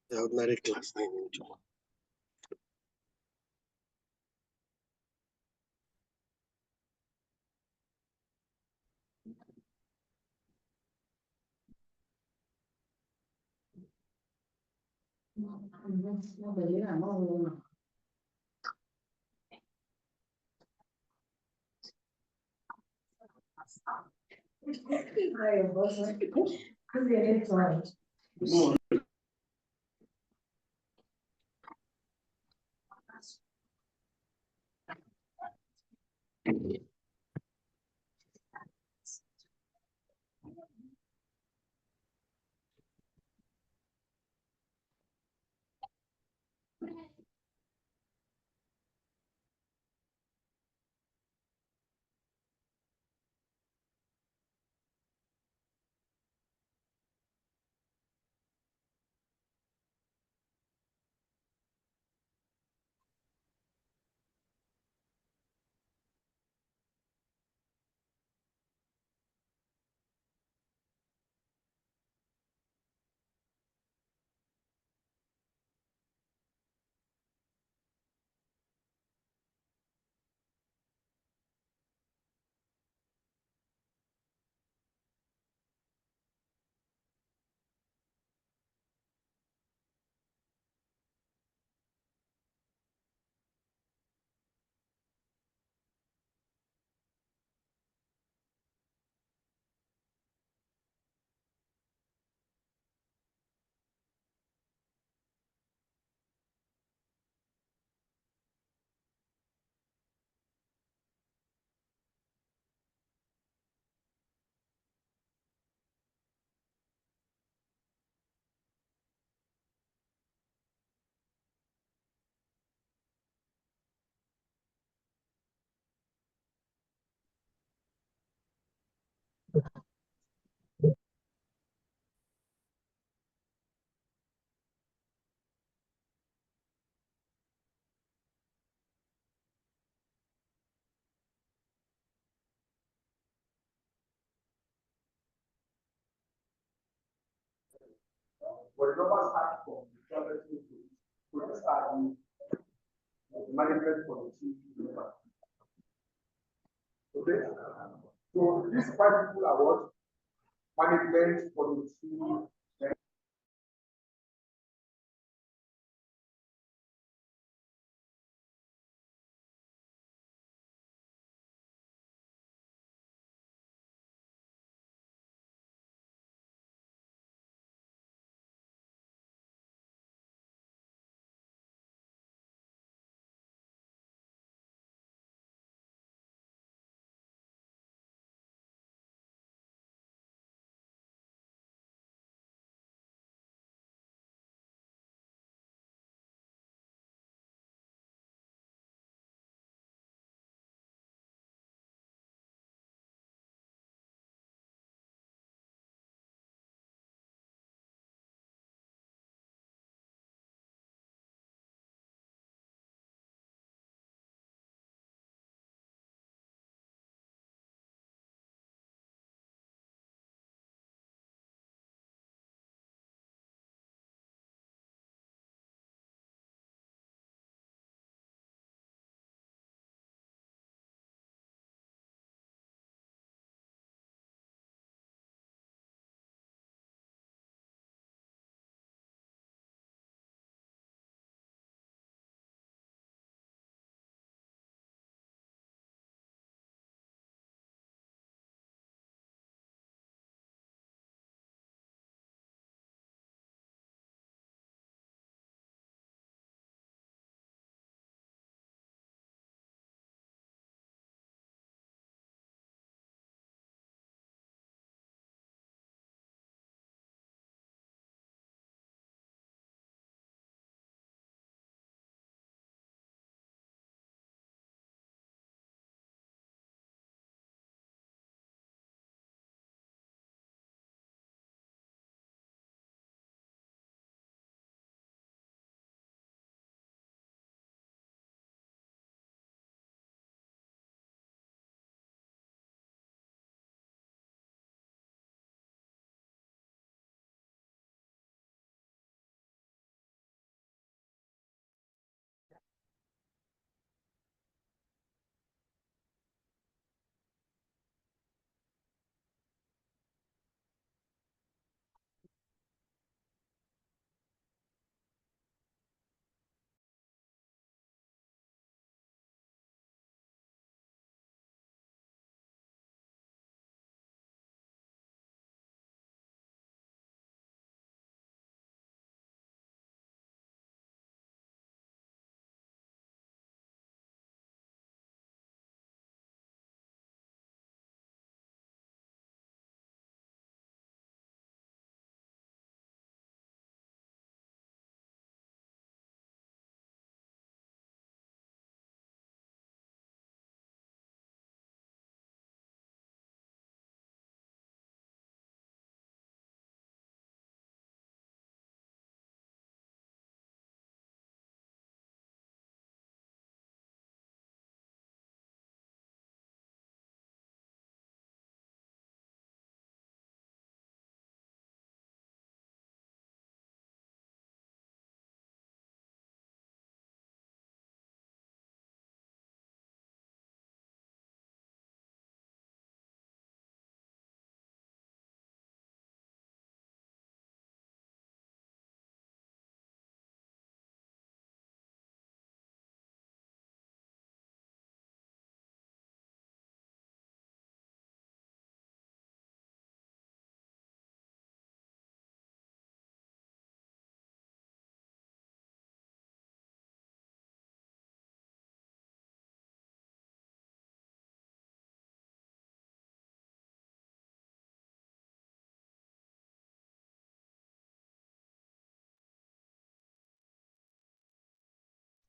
The ordinary class 9 in Juma. But the number starts from the to start the management for the chief member. Okay? So these five people are what? Management for the chief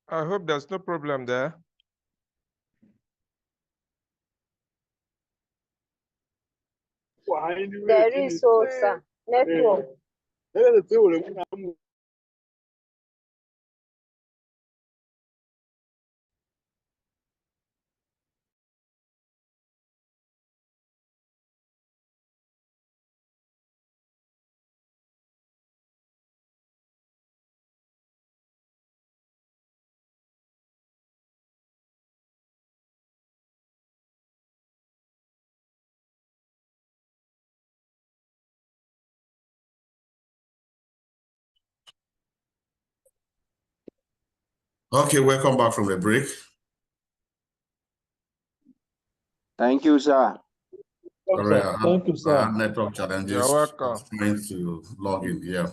I hope there's no problem there. There is so, sir. Network. Okay, welcome back from the break. Thank you, sir. Sorry, Thank you, I sir. had network challenges. You're welcome. Trying to log in here.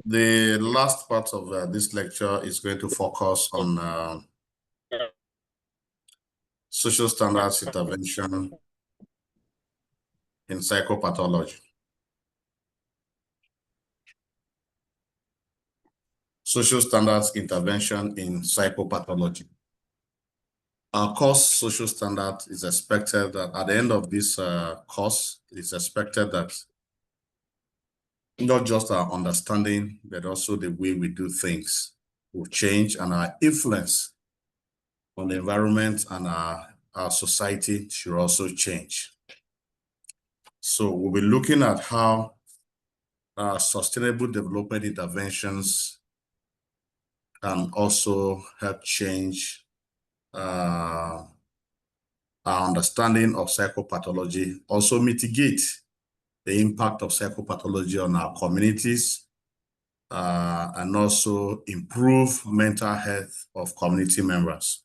The last part of this lecture is going to focus on social standards intervention in psychopathology. Social standards intervention in psychopathology. Our course, social standard, is expected that at the end of this course, it's expected that not just our understanding, but also the way we do things will change, and our influence on the environment and our society should also change. So we'll be looking at how sustainable development interventions can also help change our understanding of psychopathology, also mitigate the impact of psychopathology on our communities, and also improve mental health of community members.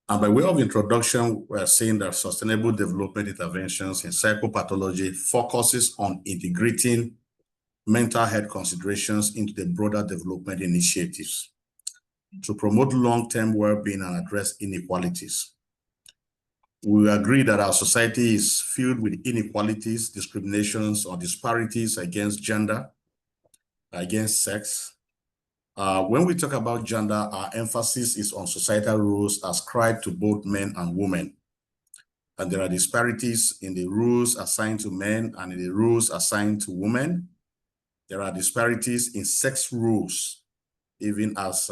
And by way of introduction, we're saying that sustainable development interventions in psychopathology focuses on integrating mental health considerations into the broader development initiatives to promote long-term well-being and address inequalities. We agree that our society is filled with inequalities, discriminations, or disparities against gender, against sex. When we talk about gender, our emphasis is on societal roles ascribed to both men and women. And there are disparities in the roles assigned to men and in the roles assigned to women. There are disparities in sex roles, even as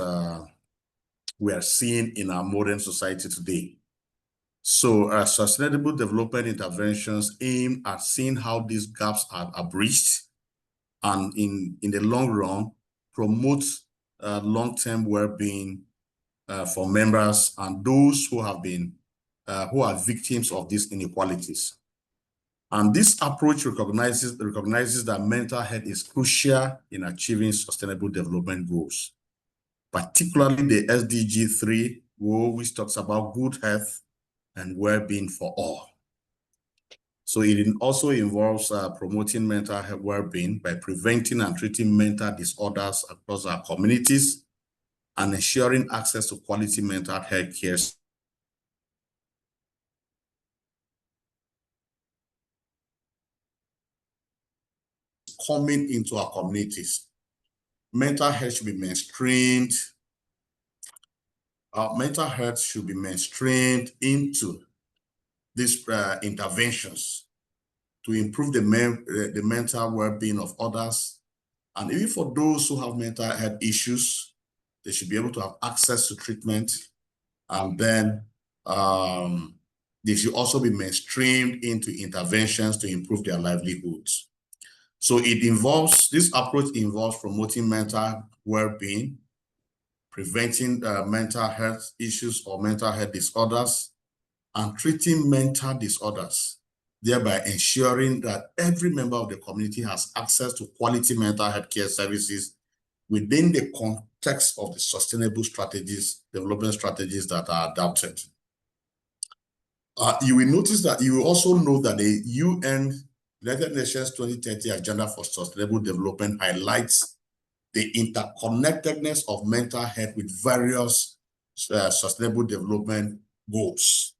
we are seeing in our modern society today. So sustainable development interventions aim at seeing how these gaps are bridged, and in the long run, promote long-term well-being for members and those who have been who are victims of these inequalities. And this approach recognizes that mental health is crucial in achieving sustainable development goals, particularly the SDG 3 goal, which talks about good health and well-being for all. So it also involves promoting mental health well-being by preventing and treating mental disorders across our communities and ensuring access to quality mental health care coming into our communities. Mental health should be mainstreamed. Mental health should be mainstreamed into these interventions to improve the mental well-being of others. And even for those who have mental health issues, they should be able to have access to treatment. And then they should also be mainstreamed into interventions to improve their livelihoods. So this approach involves promoting mental well-being, preventing mental health issues or mental health disorders, and treating mental disorders, thereby ensuring that every member of the community has access to quality mental health care services within the context of the sustainable strategies, development strategies that are adopted. You will also know that the United Nations 2030 Agenda for Sustainable Development highlights the interconnectedness of mental health with various sustainable development goals,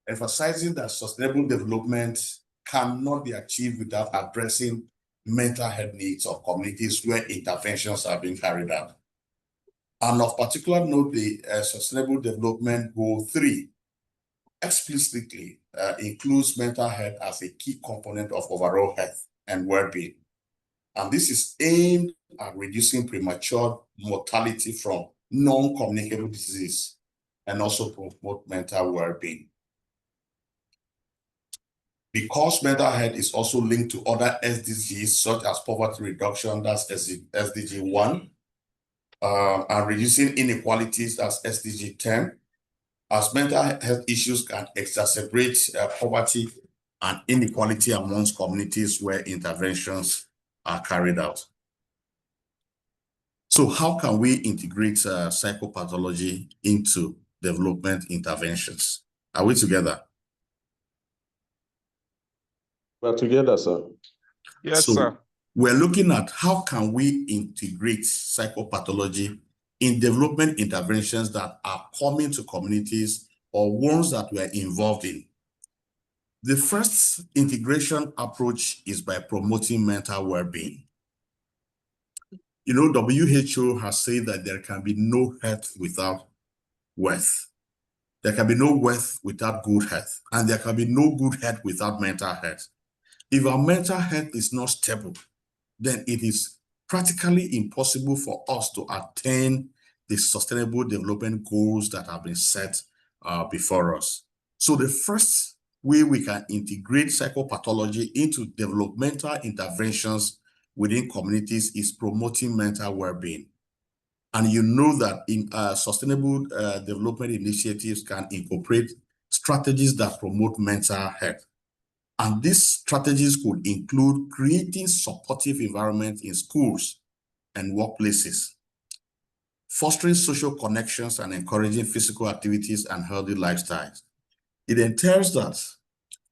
emphasizing that sustainable development cannot be achieved without addressing mental health needs of communities where interventions are being carried out. And of particular note, the Sustainable Development Goal 3 explicitly includes mental health as a key component of overall health and well-being. And this is aimed at reducing premature mortality from non-communicable disease and also promote mental well-being. Because mental health is also linked to other SDGs such as poverty reduction, that's SDG 1, and reducing inequalities, that's SDG 10, as mental health issues can exacerbate poverty and inequality amongst communities where interventions are carried out. So how can we integrate psychopathology into development interventions? Are we together? We're together, sir. Yes, So sir. we're looking at how can we integrate psychopathology in development interventions that are coming to communities or ones that we're involved in. The first integration approach is by promoting mental well-being. You know, WHO has said that there can be no health without wealth. There can be no wealth without good health, and there can be no good health without mental health. If our mental health is not stable, then it is practically impossible for us to attain the sustainable development goals that have been set before us. So the first way we can integrate psychopathology into developmental interventions within communities is promoting mental well-being. And you know that in sustainable development initiatives can incorporate strategies that promote mental health. And these strategies could include creating supportive environments in schools and workplaces, fostering social connections and encouraging physical activities and healthy lifestyles. It entails that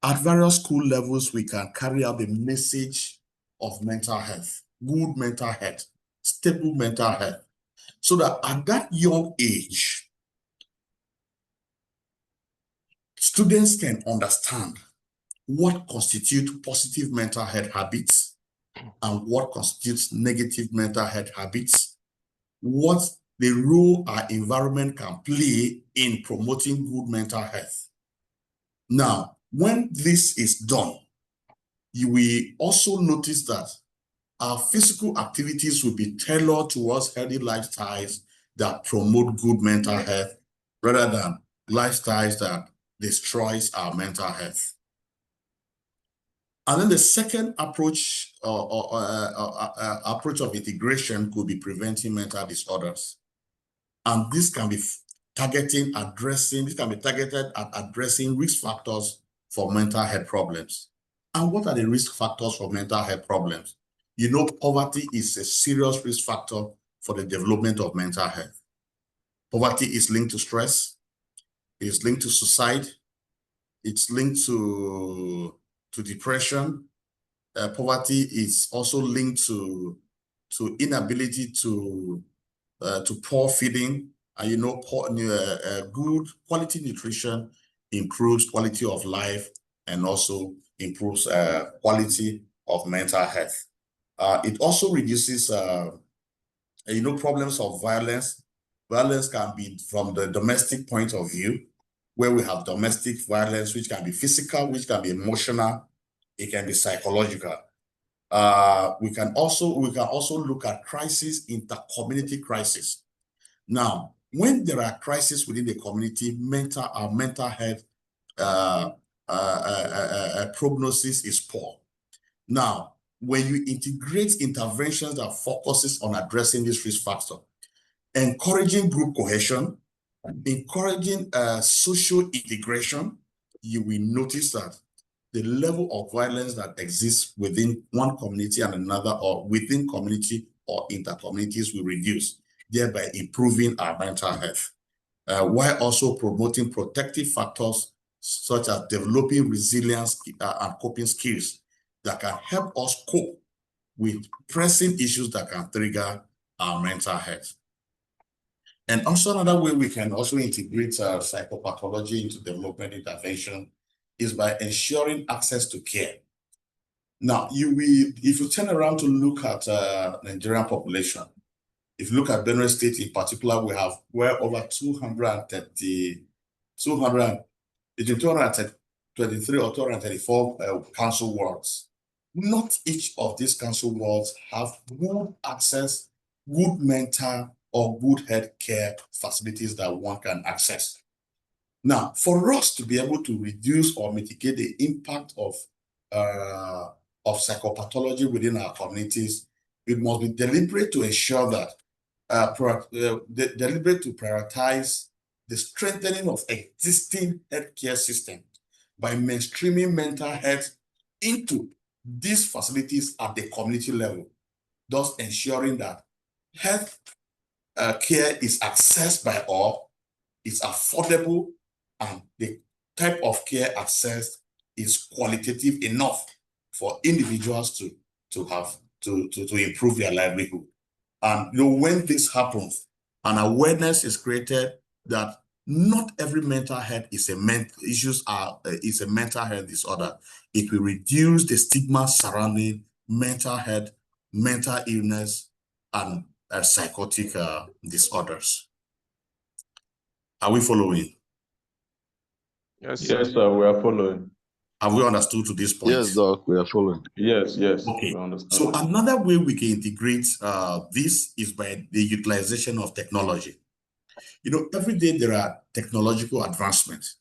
at various school levels, we can carry out the message of mental health, good mental health, stable mental health, so that at that young age, students can understand what constitutes positive mental health habits and what constitutes negative mental health habits, what the role our environment can play in promoting good mental health. Now, when this is done, you will also notice that our physical activities will be tailored towards healthy lifestyles that promote good mental health rather than lifestyles that destroys our mental health. And then the second approach approach of integration could be preventing mental disorders. And this can be targeted at addressing risk factors for mental health problems. And what are the risk factors for mental health problems? You know, poverty is a serious risk factor for the development of mental health. Poverty is linked to stress, it's linked to suicide, it's linked to depression. Poverty is also linked to inability to poor feeding. And you know, good quality nutrition improves quality of life and also improves quality of mental health. It also reduces, you know, problems of violence. Violence can be from the domestic point of view, where we have domestic violence, which can be physical, which can be emotional, it can be psychological. We can also look at crisis, inter-community crisis. Now, when there are crises within the community, our mental health prognosis is poor. Now, when you integrate interventions that focuses on addressing this risk factor, encouraging group cohesion, encouraging social integration, you will notice that the level of violence that exists within one community and another, or within community or inter-communities, will reduce, thereby improving our mental health, while also promoting protective factors such as developing resilience and coping skills that can help us cope with pressing issues that can trigger our mental health. And also another way we can also integrate psychopathology into development intervention is by ensuring access to care. Now, if you turn around to look at Nigerian population, if you look at Benue State in particular, we have well over 223 or 234 council wards. Not each of these council wards have good access, good mental or good health care facilities that one can access. Now, for us to be able to reduce or mitigate the impact of psychopathology within our communities, we must be deliberate to ensure that deliberate to prioritize the strengthening of existing healthcare system by mainstreaming mental health into these facilities at the community level, thus ensuring that health care is accessed by all, it's affordable, and the type of care accessed is qualitative enough for individuals to improve their livelihood. And when this happens, an awareness is created that not every mental health is a mental health disorder. It will reduce the stigma surrounding mental health, mental illness, and psychotic disorders. Are we following? Yes, Yes, sir, we are following. Have we understood to this point? Yes, Doc, we are following. Yes. Okay. We understand. So another way we can integrate this is by the utilization of technology. Every day there are technological advancements.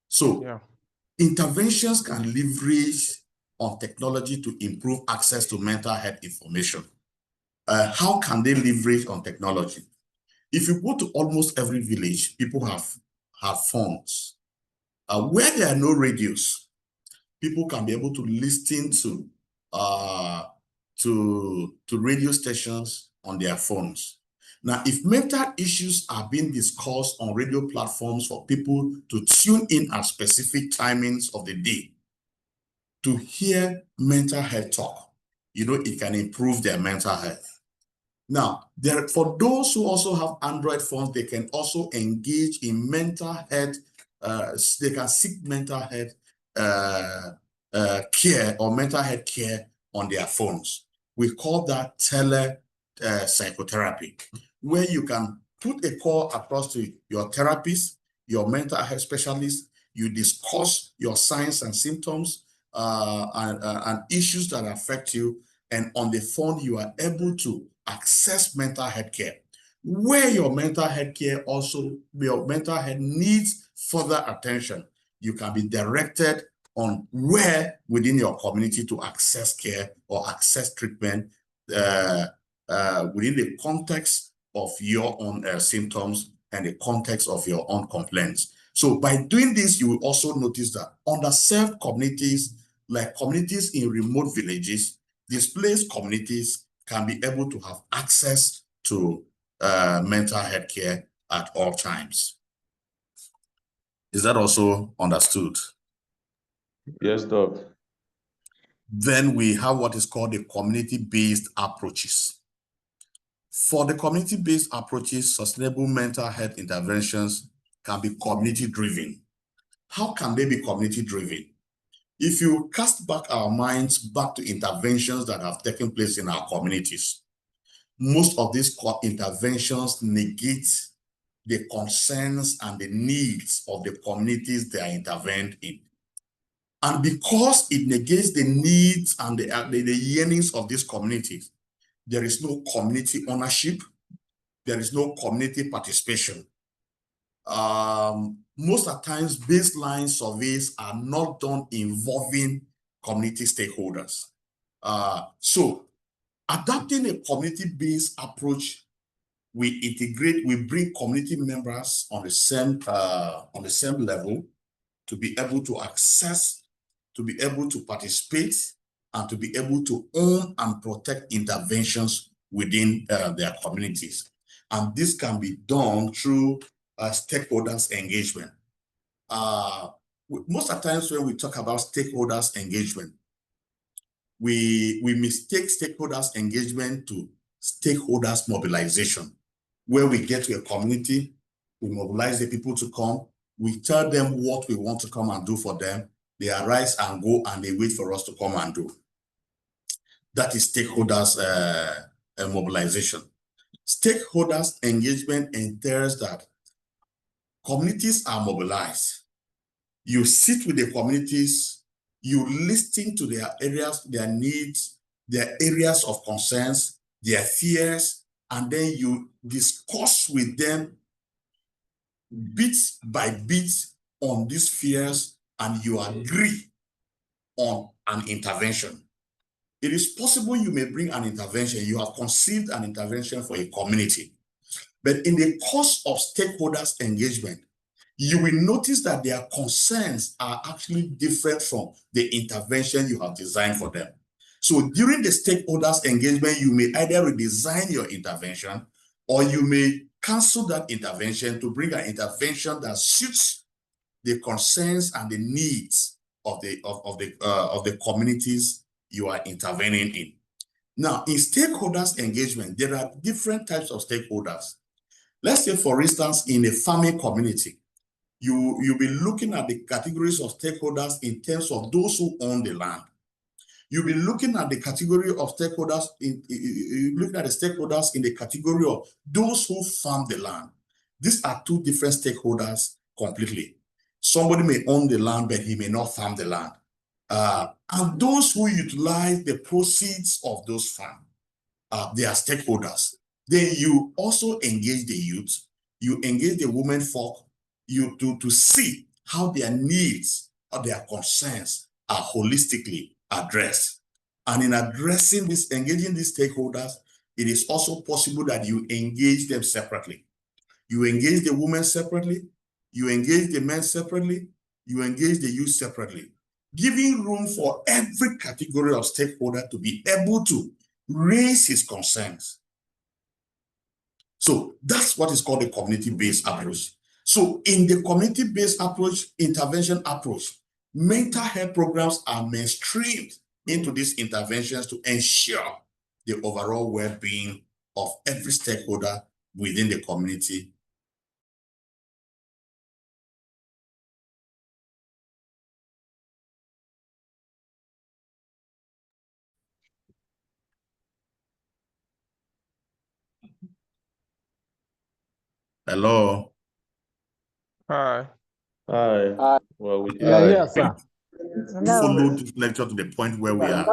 So interventions can leverage on technology to improve access to mental health information. How can they leverage on technology? If you go to almost every village, people have phones. Where there are no radios, people can be able to listen to radio stations on their phones. Now, if mental issues are being discussed on radio platforms for people to tune in at specific timings of the day to hear mental health talk, it can improve their mental health. Now, for those who also have Android phones, they can also engage in mental health. They can seek mental health care or mental health care on their phones. We call that psychotherapy, where you can put a call across to your therapist, your mental health specialist. You discuss your signs and symptoms and issues that affect you, and on the phone you are able to access mental health care. Where your mental health needs further attention, you can be directed on where within your community to access care or access treatment within the context of your own symptoms and the context of your own complaints. So by doing this, you will also notice that underserved communities, like communities in remote villages, displaced communities, can be able to have access to mental health care at all times. Is that also understood? Yes, Doc. Then we have what is called the community-based approaches. For the community-based approaches, sustainable mental health interventions can be community-driven. How can they be community-driven? If you cast back our minds back to interventions that have taken place in our communities, most of these interventions negate the concerns and the needs of the communities they are intervened in. And because it negates the needs and the yearnings of these communities, there is no community ownership, there is no community participation. Most of the times, baseline surveys are not done involving community stakeholders. So adopting a community-based approach, we bring community members on the same level to be able to access, to be able to participate, and to be able to own and protect interventions within their communities. And this can be done through stakeholders engagement. Most of the times when we talk about stakeholders engagement, we mistake stakeholders engagement to stakeholders mobilization, where we get to a community, we mobilize the people to come, we tell them what we want to come and do for them, they arise and go and they wait for us to come and do. That is stakeholders mobilization. Stakeholders engagement entails that communities are mobilized. You sit with the communities, you listen to their areas, their needs, their areas of concerns, their fears, and then you discuss with them bit by bit on these fears, and you agree on an intervention. It is possible you may bring an intervention, you have conceived an intervention for a community, but in the course of stakeholders engagement, you will notice that their concerns are actually different from the intervention you have designed for them. So during the stakeholders engagement, you may either redesign your intervention or you may cancel that intervention to bring an intervention that suits the concerns and the needs of the communities you are intervening in. Now, in stakeholders engagement, there are different types of stakeholders. Let's say, for instance, in a farming community, you'll be looking at the categories of stakeholders in terms of those who own the land. You'll be looking at the category of stakeholders in the category of those who farm the land. These are two different stakeholders completely. Somebody may own the land, but he may not farm the land. And those who utilize the proceeds of those farms, they are stakeholders. Then you also engage the youth, you engage the women folk, to see how their needs or their concerns are holistically addressed. And in addressing this, engaging these stakeholders, it is also possible that you engage them separately. You engage the women separately, you engage the men separately, you engage the youth separately, giving room for every category of stakeholder to be able to raise his concerns. So that's what is called a community-based approach. So in the community-based approach, intervention approach, mental health programs are mainstreamed into these interventions to ensure the overall well-being of every stakeholder within the community. Hello. Hi. Hi. Well, we Yeah, hi. yes, sir. Follow this lecture to the point where we are.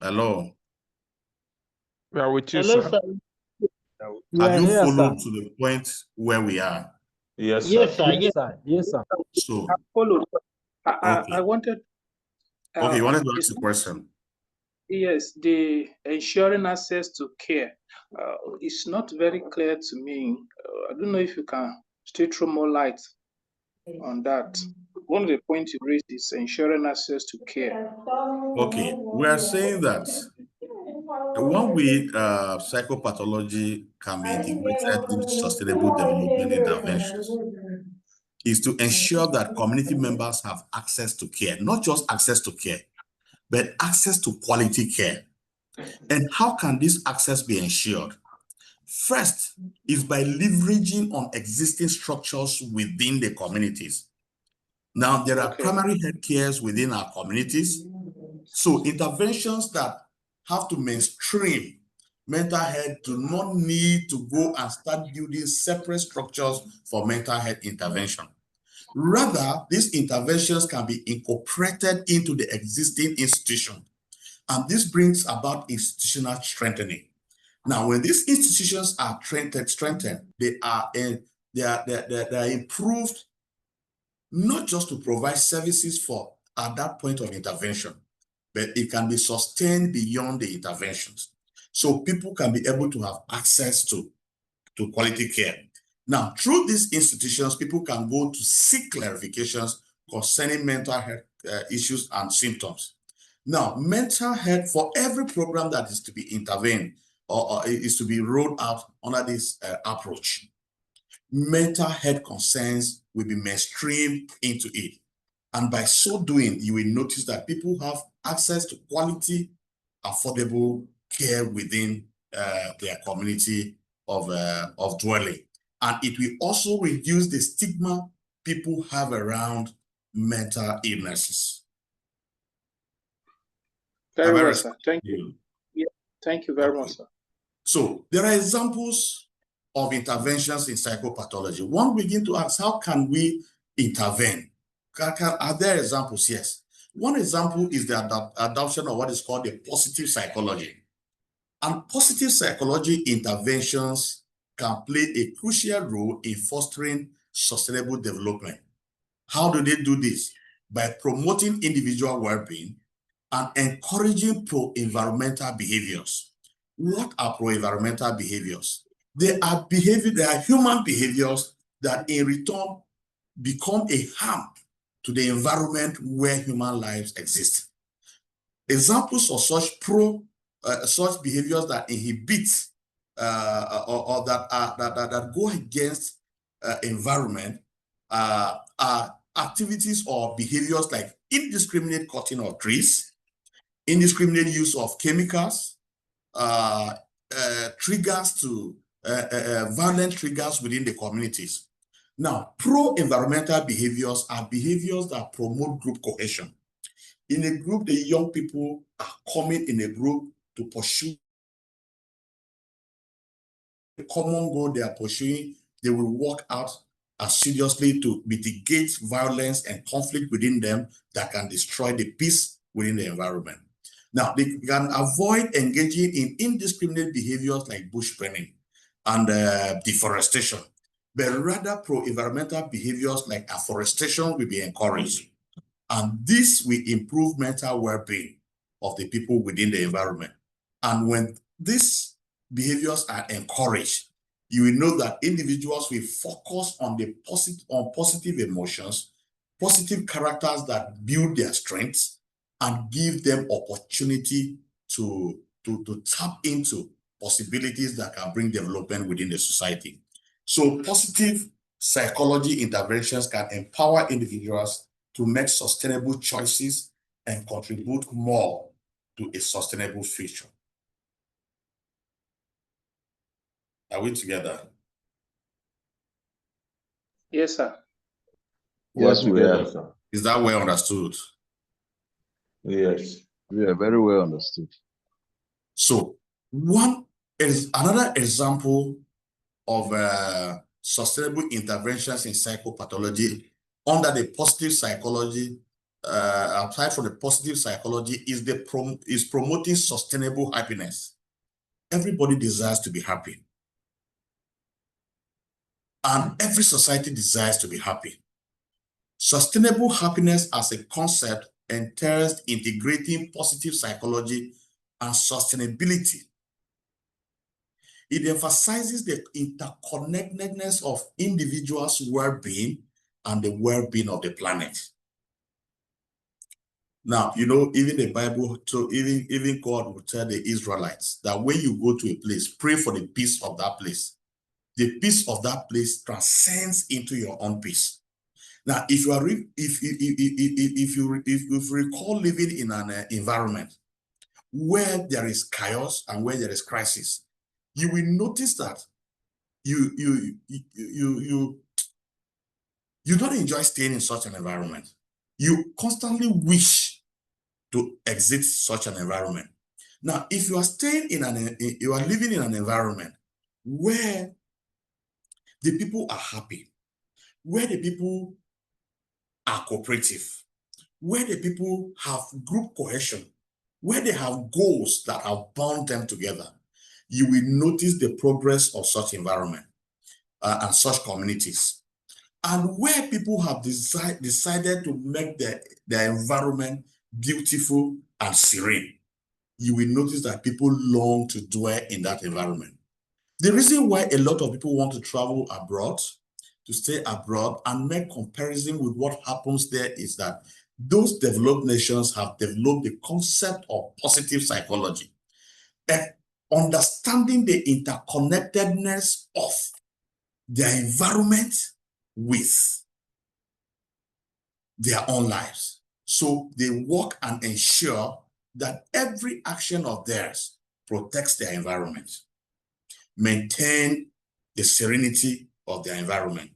Hello. We are with you, Hello, sir. sir. Have you Yes, followed sir. to the point where we are? Yes, Yes, sir. sir. Yes, sir. Yes, sir. So, Followed. I okay. wanted. Okay, you wanted to ask it's- a question. Yes, the ensuring access to care is not very clear to me. I don't know if you can still throw more light on that. One of the points you raised is ensuring access to care. Okay, we are saying that the one way psychopathology can be integrated into sustainable development interventions is to ensure that community members have access to care, not just access to care, but access to quality care. And how can this access be ensured? First is by leveraging on existing structures within the communities. Now, there are primary health cares within our communities. So interventions that have to mainstream mental health do not need to go and start building separate structures for mental health intervention. Rather, these interventions can be incorporated into the existing institution. And this brings about institutional strengthening. Now, when these institutions are strengthened, they are improved not just to provide services for at that point of intervention, but it can be sustained beyond the interventions. So people can be able to have access to quality care. Now, through these institutions, people can go to seek clarifications concerning mental health issues and symptoms. Now, mental health, for every program that is to be intervened or is to be rolled out under this approach, mental health concerns will be mainstreamed into it. And by so doing, you will notice that people have access to quality, affordable care within their community of dwelling. And it will also reduce the stigma people have around mental illnesses. Very Have I well, sir. Thank you. you? Yeah, thank you very Okay. much, sir. So there are examples of interventions in psychopathology. One begin to ask, how can we intervene? Are there examples? Yes. One example is the adoption of what is called the positive psychology. And positive psychology interventions can play a crucial role in fostering sustainable development. How do they do this? By promoting individual well-being and encouraging pro-environmental behaviors. What are pro-environmental behaviors? They are human behaviors that in return become a harm to the environment where human lives exist. Examples of such behaviors that inhibit or that go against environment are activities or behaviors like indiscriminate cutting of trees, indiscriminate use of chemicals, triggers to violent triggers within the communities. Now, pro-environmental behaviors are behaviors that promote group cohesion. In a group, the young people are coming in a group to pursue a common goal they are pursuing. They will work out assiduously to mitigate violence and conflict within them that can destroy the peace within the environment. Now, they can avoid engaging in indiscriminate behaviors like bush burning and deforestation, but rather pro-environmental behaviors like afforestation will be encouraged. And this will improve mental well-being of the people within the environment. And when these behaviors are encouraged, you will know that individuals will focus on the positive emotions, positive characters that build their strengths and give them opportunity to tap into possibilities that can bring development within the society. So positive psychology interventions can empower individuals to make sustainable choices and contribute more to a sustainable future. Are we together? Yes, sir. Yes, we together, are. sir. Is that well understood? Yes. We are very well understood. So another example of sustainable interventions in psychopathology under the positive psychology, applied for the positive psychology, is promoting sustainable happiness. Everybody desires to be happy. And every society desires to be happy. Sustainable happiness as a concept entails integrating positive psychology and sustainability. It emphasizes the interconnectedness of individuals' well-being and the well-being of the planet. Now, you know, even the Bible, even God will tell the Israelites that when you go to a place, pray for the peace of that place. The peace of that place transcends into your own peace. Now, if you recall living in an environment where there is chaos and where there is crisis, you will notice that you don't enjoy staying in such an environment. You constantly wish to exit such an environment. Now, if you are you are living in an environment where the people are happy, where the people are cooperative, where the people have group cohesion, where they have goals that have bound them together, you will notice the progress of such environment and such communities. And where people have decided to make their environment beautiful and serene, you will notice that people long to dwell in that environment. The reason why a lot of people want to travel abroad, to stay abroad and make comparison with what happens there is that those developed nations have developed the concept of positive psychology and understanding the interconnectedness of their environment with their own lives. So they work and ensure that every action of theirs protects their environment, maintain the serenity of their environment.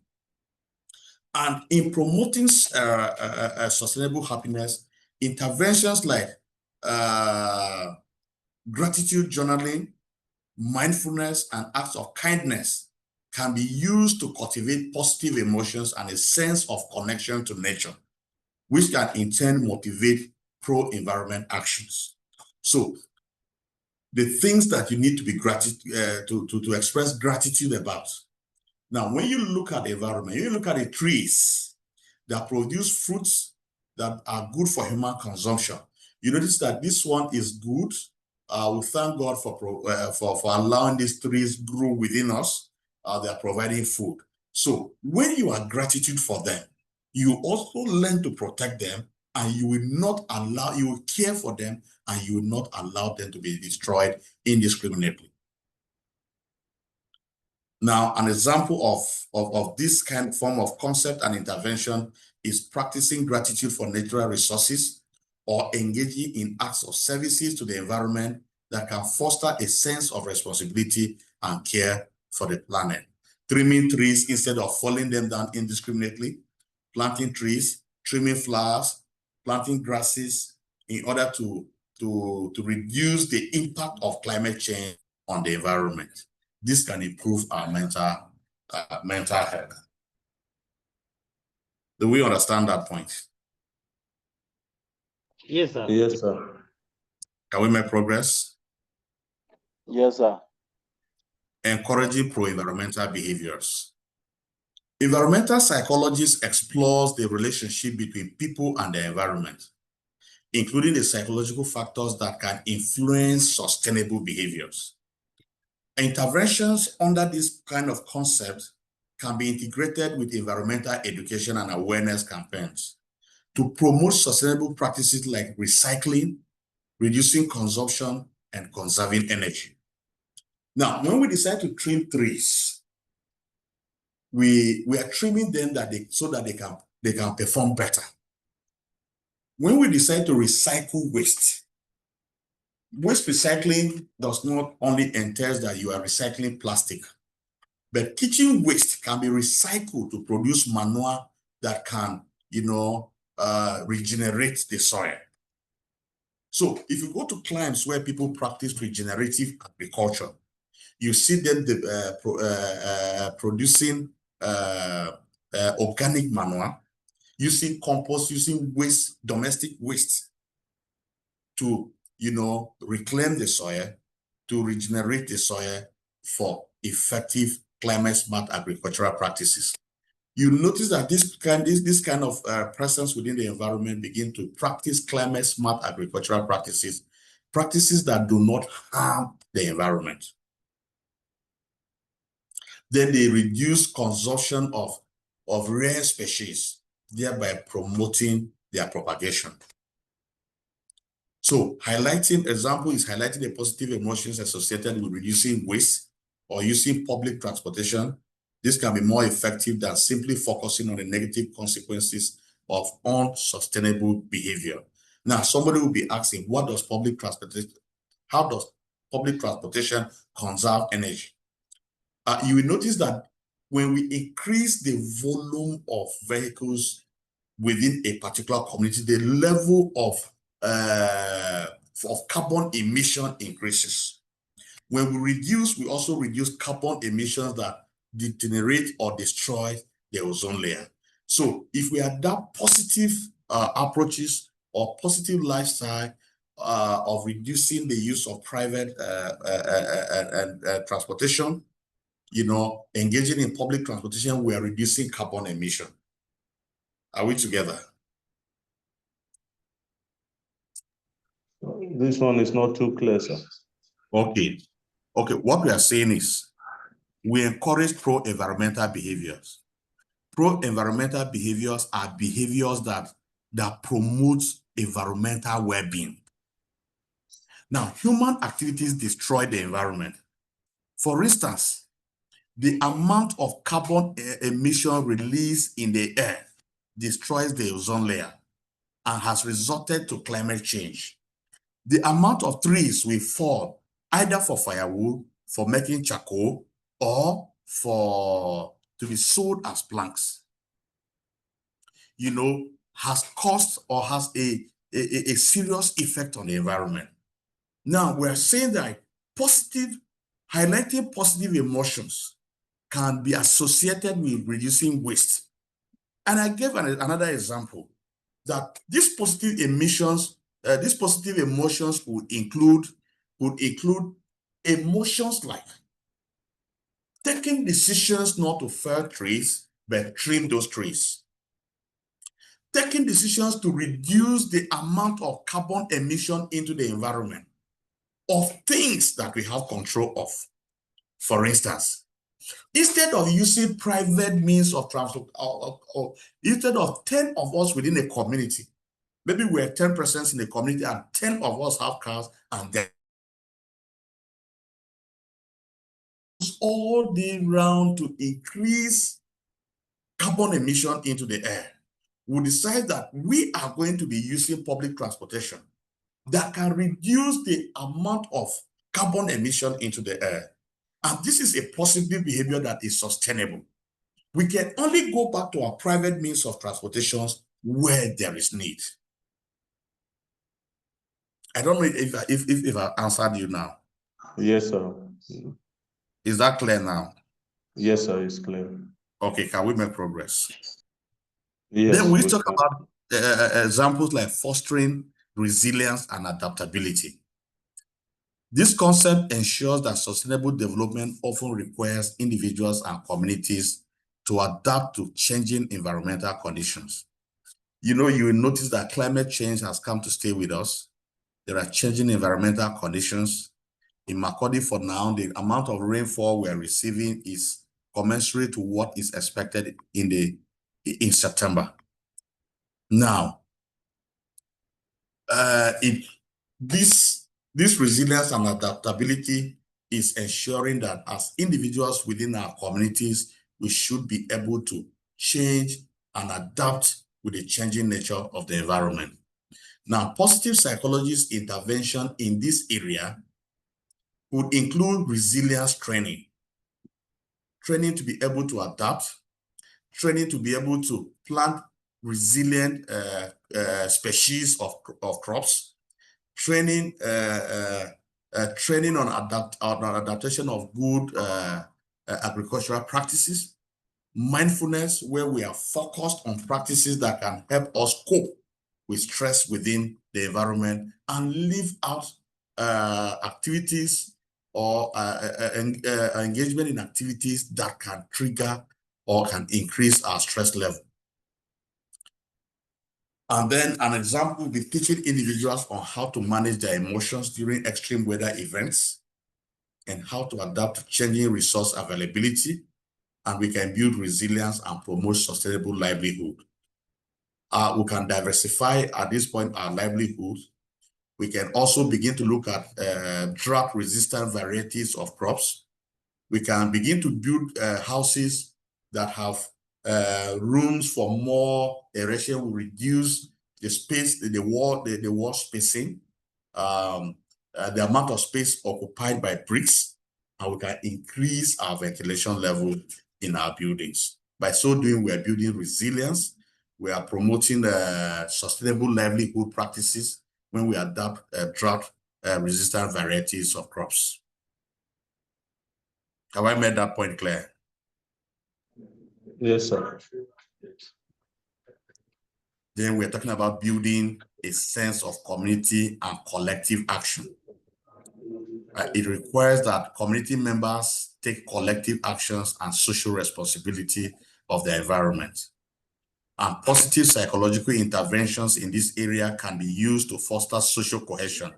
And in promoting sustainable happiness, interventions like gratitude journaling, mindfulness, and acts of kindness can be used to cultivate positive emotions and a sense of connection to nature, which can in turn motivate pro-environment actions. So the things that you need to be to express gratitude about. Now, when you look at the environment, you look at the trees that produce fruits that are good for human consumption. You notice that this one is good. We thank God for allowing these trees grow within us. They are providing food. So when you are gratitude for them, you also learn to protect them, and you will care for them, and you will not allow them to be destroyed indiscriminately. Now, an example of this kind of form of concept and intervention is practicing gratitude for natural resources or engaging in acts of services to the environment that can foster a sense of responsibility and care for the planet. Trimming trees instead of falling them down indiscriminately, planting trees, trimming flowers, planting grasses in order to reduce the impact of climate change on the environment. This can improve our mental health. Do we understand that point? Yes, sir. Yes, sir. Can we make progress? Yes, sir. Encouraging pro-environmental behaviors. Environmental psychologists explores the relationship between people and the environment, including the psychological factors that can influence sustainable behaviors. Interventions under this kind of concept can be integrated with environmental education and awareness campaigns to promote sustainable practices like recycling, reducing consumption, and conserving energy. Now, when we decide to trim trees, we are trimming them so that they can perform better. When we decide to recycle waste recycling does not only entail that you are recycling plastic, but kitchen waste can be recycled to produce manure that can, regenerate the soil. So if you go to climes where people practice regenerative agriculture, you see them producing organic manure, using compost, using waste, domestic waste to, reclaim the soil, to regenerate the soil for effective climate-smart agricultural practices. You notice that this kind of presence within the environment begin to practice climate-smart agricultural practices that do not harm the environment. Then they reduce consumption of rare species, thereby promoting their propagation. So example is highlighting the positive emotions associated with reducing waste or using public transportation. This can be more effective than simply focusing on the negative consequences of unsustainable behavior. Now, somebody will be asking, how does public transportation conserve energy? You will notice that when we increase the volume of vehicles within a particular community, the level of carbon emission increases. When we also reduce carbon emissions that degenerate or destroy the ozone layer. So if we adopt positive approaches or positive lifestyle of reducing the use of private transportation, engaging in public transportation, we are reducing carbon emission. Are we together? This one is not too clear, sir. Okay. What we are saying is we encourage pro-environmental behaviors. Pro-environmental behaviors are behaviors that promote environmental well-being. Now, human activities destroy the environment. For instance, the amount of carbon emission released in the air destroys the ozone layer and has resulted to climate change. The amount of trees we fall either for firewood, for making charcoal, or to be sold as planks has caused or has a serious effect on the environment. Now, we're saying that highlighting positive emotions can be associated with reducing waste. And I gave another example that these positive emotions would include emotions like taking decisions not to fell trees, but trim those trees. Taking decisions to reduce the amount of carbon emission into the environment of things that we have control of. For instance, instead of using private means of transport, or instead of 10 of us within a community, maybe we're 10% in the community and 10 of us have cars, and then all day round to increase carbon emission into the air. We decide that we are going to be using public transportation that can reduce the amount of carbon emission into the air. And this is a positive behavior that is sustainable. We can only go back to our private means of transportation where there is need. I don't know if I answered you now. Yes, sir. Is that clear now? Yes, sir, it's clear. Okay, can we make progress? Yes. Then we talk about examples like fostering resilience and adaptability. This concept ensures that sustainable development often requires individuals and communities to adapt to changing environmental conditions. You will notice that climate change has come to stay with us. There are changing environmental conditions. In Makurdi for now, the amount of rainfall we are receiving is commensurate to what is expected in September. Now, this resilience and adaptability is ensuring that as individuals within our communities, we should be able to change and adapt with the changing nature of the environment. Now, positive psychology's intervention in this area would include resilience training to be able to adapt, training to be able to plant resilient species of crops, training on adaptation of good agricultural practices, mindfulness, where we are focused on practices that can help us cope with stress within the environment and live out activities or engagement in activities that can trigger or can increase our stress level. And then an example will be teaching individuals on how to manage their emotions during extreme weather events and how to adapt to changing resource availability, and we can build resilience and promote sustainable livelihood. We can diversify at this point our livelihood. We can also begin to look at drought-resistant varieties of crops. We can begin to build houses that have rooms for more aeration, will reduce the space, the wall spacing, the amount of space occupied by bricks, and we can increase our ventilation level in our buildings. By so doing, we are building resilience. We are promoting sustainable livelihood practices when we adopt drought-resistant varieties of crops. Have I made that point clear? Yes, sir. Then we're talking about building a sense of community and collective action. It requires that community members take collective actions and social responsibility of the environment. And positive psychological interventions in this area can be used to foster social cohesion,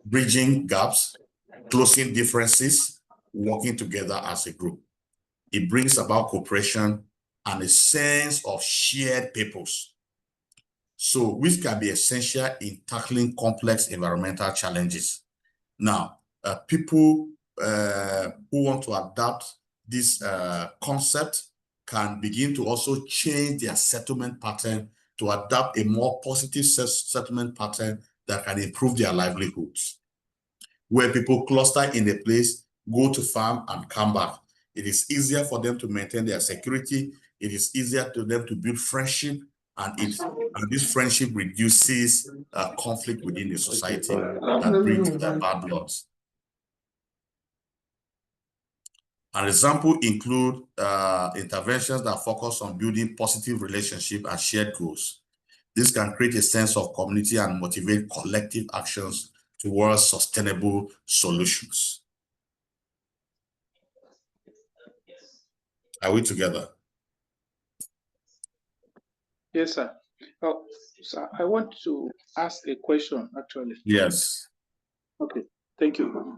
bridging gaps, closing differences, working together as a group. It brings about cooperation and a sense of shared purpose, so which can be essential in tackling complex environmental challenges. Now, people who want to adapt this concept can begin to also change their settlement pattern to adapt a more positive settlement pattern that can improve their livelihoods. Where people cluster in a place, go to farm and come back. It is easier for them to maintain their security. It is easier for them to build friendship and this friendship reduces conflict within the society that brings bad laws. An example include interventions that focus on building positive relationships and shared goals. This can create a sense of community and motivate collective actions towards sustainable solutions. Are we together? Yes, sir. Oh, sir, I want to ask a question, actually. Yes. Okay, thank you.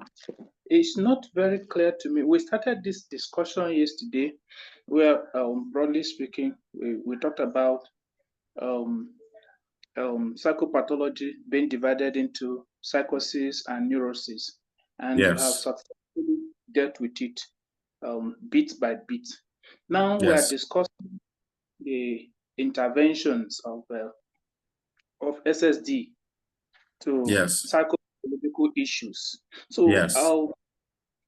It's not very clear to me. We started this discussion yesterday where, broadly speaking, we talked about psychopathology being divided into psychosis and neurosis, and you have Yes. successfully dealt with it bit by bit. Now we are Yes. discussing the interventions of SSD to Yes. psychological issues. So Yes.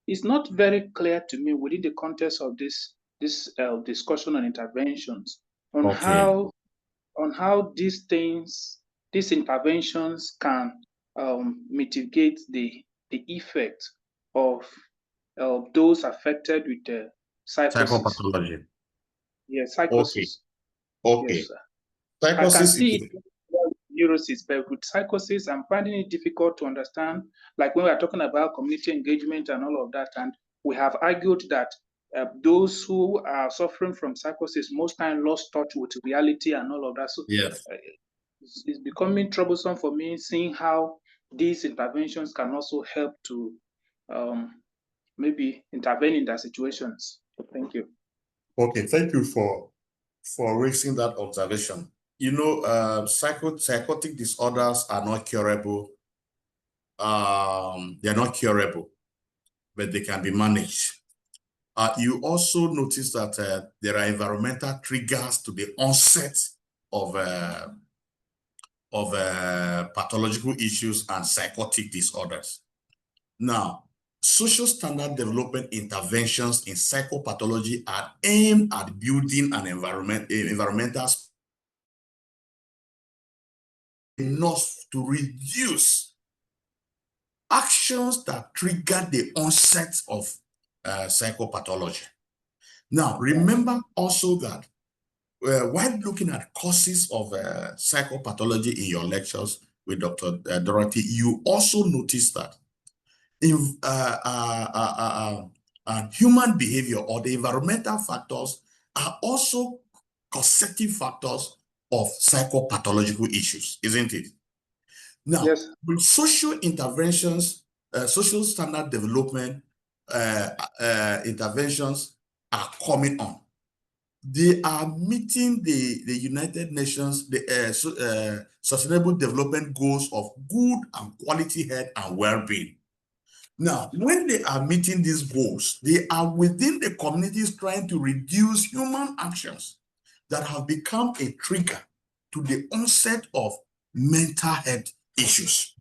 it's not very clear to me within the context of this discussion on interventions on Okay. how these interventions can mitigate the effect of those affected with psychosis. Psychopathology. Yes, Okay. psychosis. Okay. Yes, sir. I can Psychosis see is it with neurosis, but with psychosis, I'm finding it difficult to understand. Like when we are talking about community engagement and all of that, and we have argued that those who are suffering from psychosis most times lost touch with reality and all of that. So yes. it's becoming troublesome for me seeing how these interventions can also help to maybe intervene in their situations. Thank you. Okay, thank you for raising that observation. You know, psychotic disorders are not curable. They're not curable, but they can be managed. You also notice that there are environmental triggers to the onset of pathological issues and psychotic disorders. Now, social standard development interventions in psychopathology are aimed at building an environmental enough to reduce actions that trigger the onset of psychopathology. Now, remember also that while looking at causes of psychopathology in your lectures with Dr. Dorothy, you also notice that in human behavior or the environmental factors are also causative factors of psychopathological issues, isn't it? Now, yes. With social interventions, social standard development interventions are coming on. They are meeting the United Nations, the Sustainable Development Goals of good and quality health and well-being. Now, when they are meeting these goals, they are within the communities trying to reduce human actions that have become a trigger to the onset of mental health issues.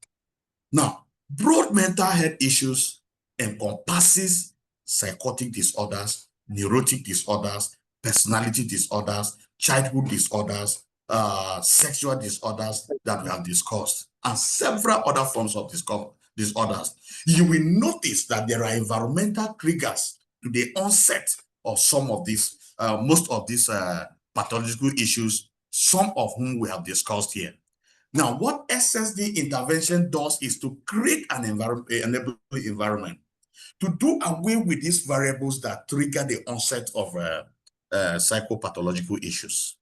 Now, broad mental health issues encompasses psychotic disorders, neurotic disorders, personality disorders, childhood disorders, sexual disorders that we have discussed, and several other forms of disorders. You will notice that there are environmental triggers to the onset of some of these, most of these pathological issues, some of whom we have discussed here. Now, what SSD intervention does is to create an enabling environment to do away with these variables that trigger the onset of psychopathological issues.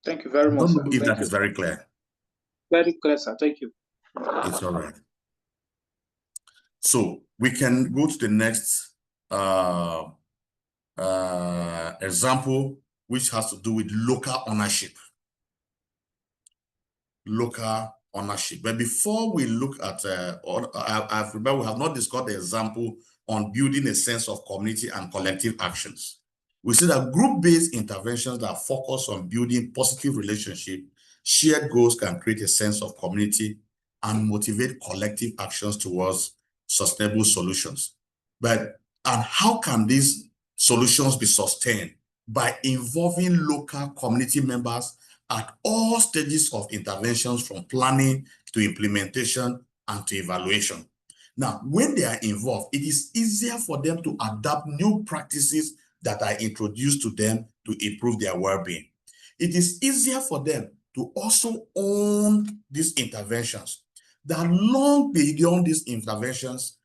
Thank you very I much, don't sir. know if Thank that you. is very clear. Very clear, sir. Thank you. It's all right. So we can go to the next example, which has to do with local ownership. Local ownership. But before we look at, I remember we have not discussed the example on building a sense of community and collective actions. We see that group-based interventions that focus on building positive relationships, shared goals can create a sense of community and motivate collective actions towards sustainable solutions. And how can these solutions be sustained by involving local community members at all stages of interventions, from planning to implementation and to evaluation. Now, when they are involved, it is easier for them to adapt new practices that are introduced to them to improve their well-being. It is easier for them to also own these interventions. That long beyond these interventions,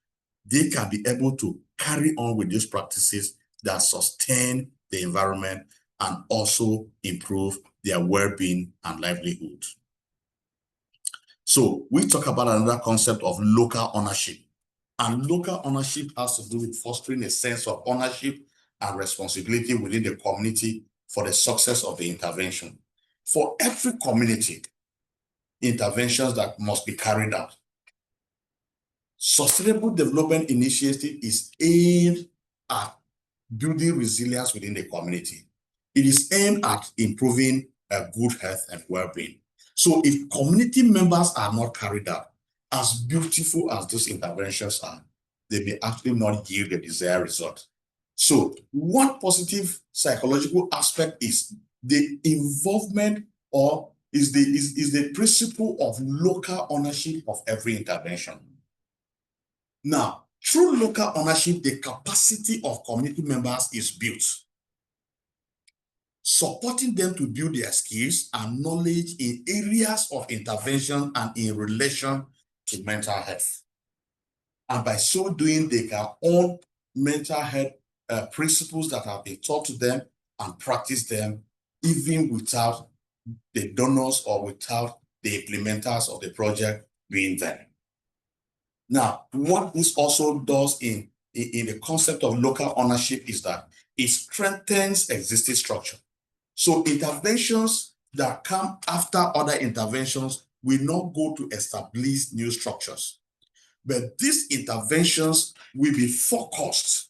they can be able to carry on with these practices that sustain the environment and also improve their well-being and livelihood. So we talk about another concept of local ownership. And local ownership has to do with fostering a sense of ownership and responsibility within the community for the success of the intervention. For every community, interventions that must be carried out. Sustainable development initiative is aimed at building resilience within the community. It is aimed at improving good health and well-being. So if community members are not carried out, as beautiful as those interventions are, they may actually not yield the desired result. So one positive psychological aspect is the involvement, or is the principle of local ownership of every intervention. Now, through local ownership, the capacity of community members is built, supporting them to build their skills and knowledge in areas of intervention and in relation to mental health. And by so doing, they can own mental health principles that have been taught to them and practice them even without the donors or without the implementers of the project being there. Now, what this also does in the concept of local ownership is that it strengthens existing structure. So interventions that come after other interventions will not go to establish new structures. But these interventions will be focused.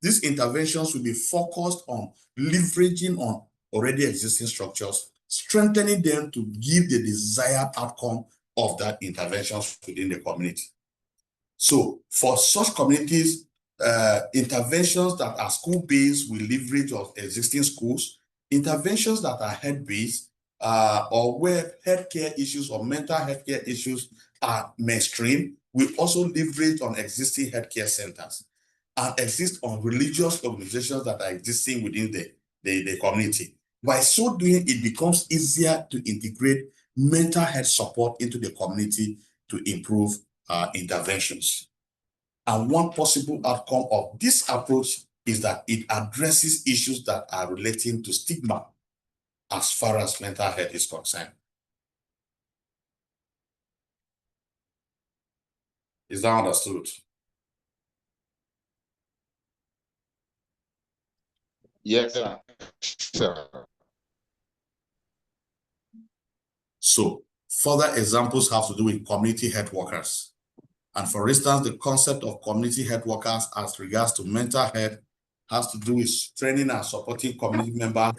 These interventions will be focused on leveraging on already existing structures, strengthening them to give the desired outcome of that interventions within the community. So for such communities, interventions that are school-based will leverage of existing schools. Interventions that are health-based or where healthcare issues or mental health care issues are mainstream will also leverage on existing healthcare centers and exist on religious organizations that are existing within the community. By so doing, it becomes easier to integrate mental health support into the community to improve interventions. And one possible outcome of this approach is that it addresses issues that are relating to stigma as far as mental health is concerned. Is that understood? Yes, sir. Sir. So further examples have to do with community health workers. And for instance, the concept of community health workers as regards to mental health has to do with training and supporting community members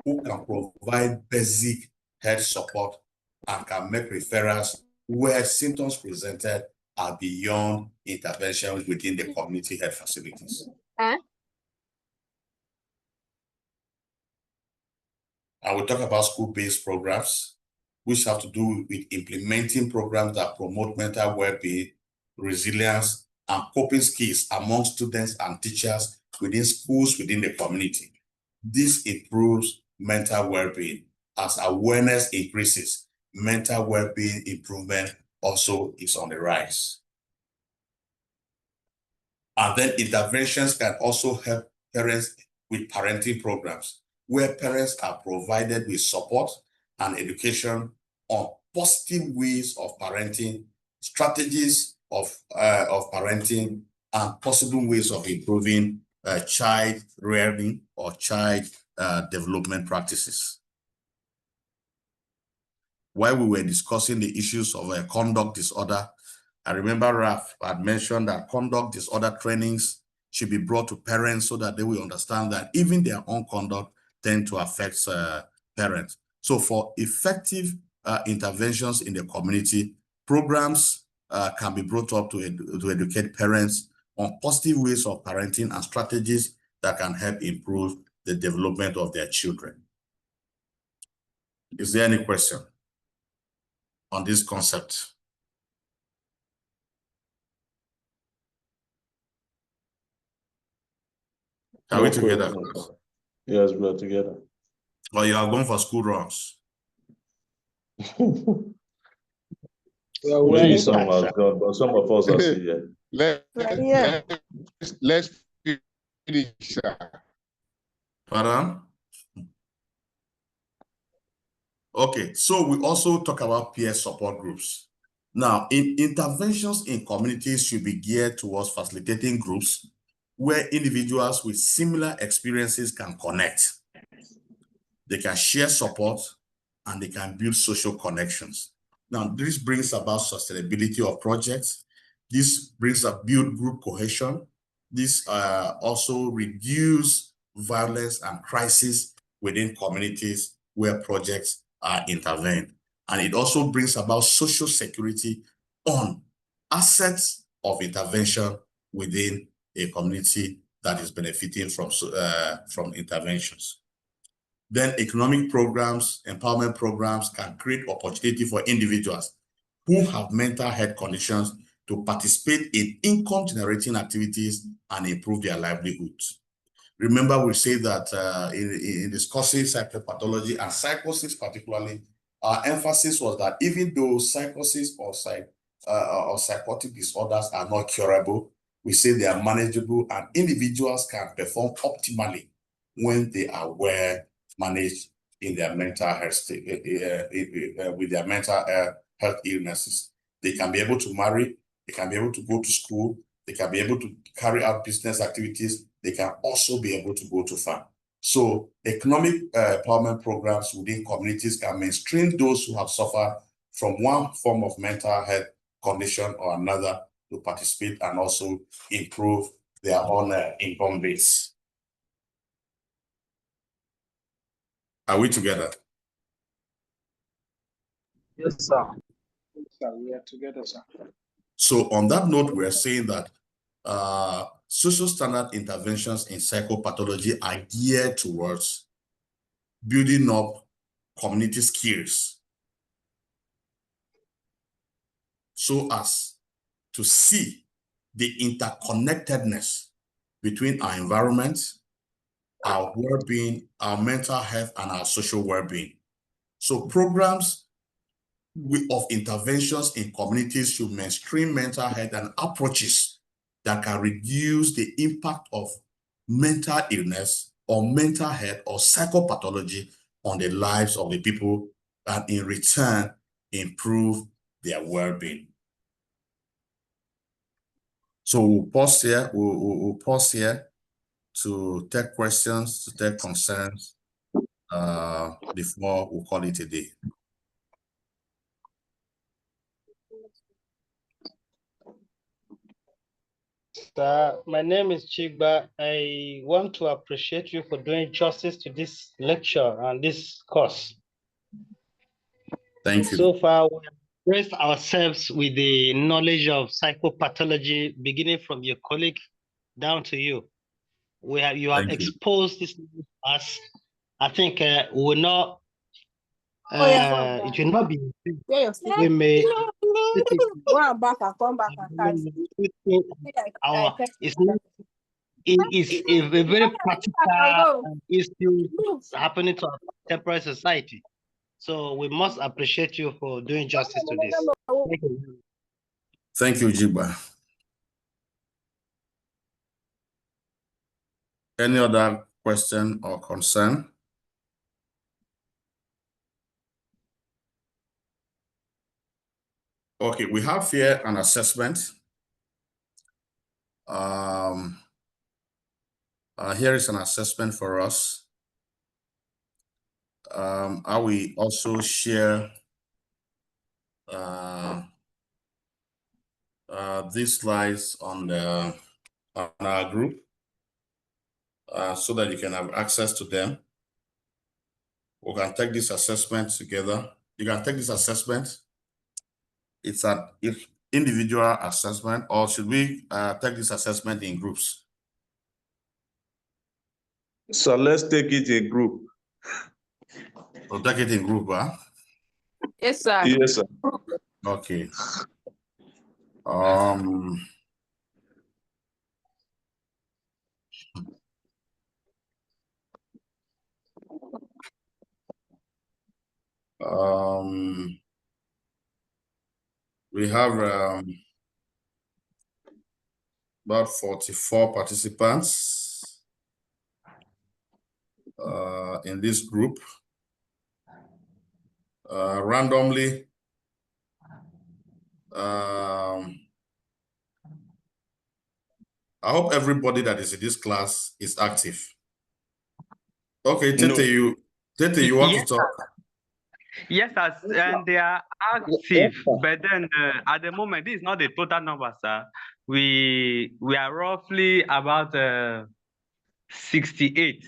who can provide basic health support and can make referrals where symptoms presented are beyond interventions within the community health facilities. And we talk about school-based programs, which have to do with implementing programs that promote mental well-being, resilience, and coping skills among students and teachers within schools within the community. This improves mental well-being. As awareness increases, mental well-being improvement also is on the rise. And then interventions can also help parents with parenting programs, where parents are provided with support and education on positive ways of parenting, strategies of parenting, and possible ways of improving child rearing or child development practices. While we were discussing the issues of conduct disorder, I remember Raf had mentioned that conduct disorder trainings should be brought to parents so that they will understand that even their own conduct tend to affect parents. So for effective interventions in the community, programs can be brought up to educate parents on positive ways of parenting and strategies that can help improve the development of their children. Is there any question on this concept? Are we together? Yes, we are together. Or you have gone for school runs? Maybe some have gone, but some of us are still here. Let's finish, sir. Pardon? Okay, so we also talk about peer support groups. Now, interventions in communities should be geared towards facilitating groups where individuals with similar experiences can connect. They can share support and they can build social connections. Now, this brings about sustainability of projects. This brings about build group cohesion. This also reduce violence and crisis within communities where projects are intervened. And it also brings about social security on assets of intervention within a community that is benefiting from interventions. Then economic programs, empowerment programs can create opportunity for individuals who have mental health conditions to participate in income-generating activities and improve their livelihoods. Remember, we say that in discussing psychopathology and psychosis particularly, our emphasis was that even though psychosis or psychotic disorders are not curable, we say they are manageable and individuals can perform optimally when they are well managed in their mental health state, with their mental health illnesses. They can be able to marry, they can be able to go to school, they can be able to carry out business activities, they can also be able to go to farm. So economic empowerment programs within communities can mainstream those who have suffered from one form of mental health condition or another to participate and also improve their own income base. Are we together? Yes, sir. Yes, sir. We are together, sir. So on that note, we're saying that social standard interventions in psychopathology are geared towards building up community skills so as to see the interconnectedness between our environment, our well-being, our mental health, and our social well-being. So programs of interventions in communities should mainstream mental health and approaches that can reduce the impact of mental illness or mental health or psychopathology on the lives of the people, and in return, improve their well-being. So we'll pause here. We'll pause here to take questions, to take concerns before we call it a day. Sir, my name is Chigba. I want to appreciate you for doing justice to this lecture and this course. Thank you. So far, we have raised ourselves with the knowledge of psychopathology, beginning from your colleague down to you. You have exposed this to us. I think it will not be. We may Go back and come back and carry. It's a very practical issue happening to our contemporary society. So we must appreciate you for doing justice to this. Thank you. Thank you, Jiba. Any other question or concern? Okay, we have here an assessment. Here is an assessment for us. I will also share these slides on our group so that you can have access to them. We can take this assessment together. You can take this assessment. It's an individual assessment, or should we take this assessment in groups? So let's take it in group. We'll take it in group, huh? Yes, sir. Yes, sir. Okay. We have about 44 participants in this group. Randomly, I hope everybody that is in this class is active. Okay, Tete, No. you want Yes, to talk? Yes, and they are active, but then at the moment, this is not the total number, sir. We are roughly about 68.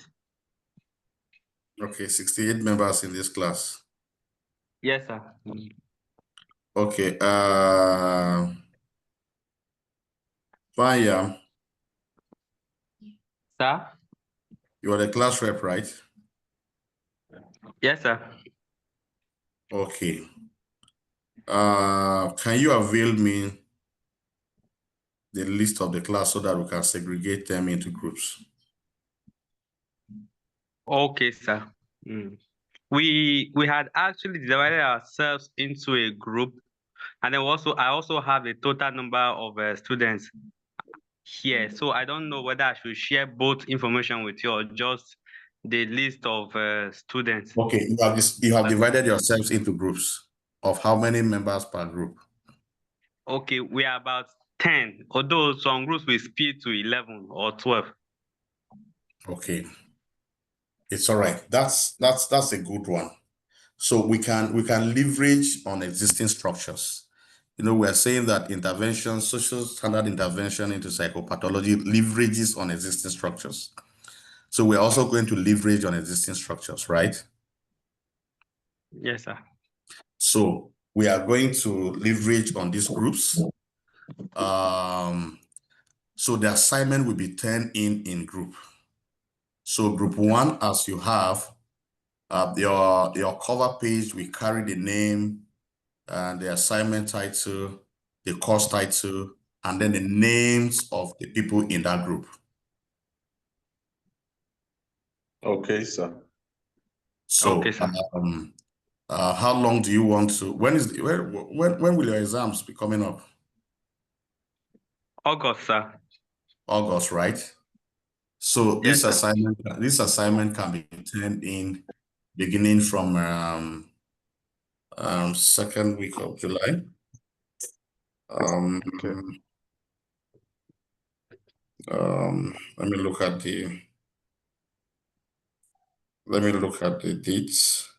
Okay, 68 members in this class. Yes, sir. Okay, Fanya, Sir? you are the class rep, right? Yes, sir. Okay. Can you avail me the list of the class so that we can segregate them into groups? Okay, sir. We had actually divided ourselves into a group, and then I also have a total number of students here. So I don't know whether I should share both information with you or just the list of students. Okay, you have divided yourselves into groups of how many members per group? Okay, we are about 10, although some groups will split to 11 or 12. Okay, it's all right. That's a good one. So we can leverage on existing structures. You know, we're saying that intervention, social standard intervention into psychopathology leverages on existing structures. So we're also going to leverage on existing structures, right? Yes, sir. So we are going to leverage on these groups. So the assignment will be turned in group. So group one, as you have your cover page, we carry the name and the assignment title, the course title, and then the names of the people in that group. Okay, sir. So, okay, sir. how long do you want to? When will your exams be coming up? August, sir. August, right? So Yes, this assignment can be turned in beginning from second week of July. Okay. Let me look at the dates.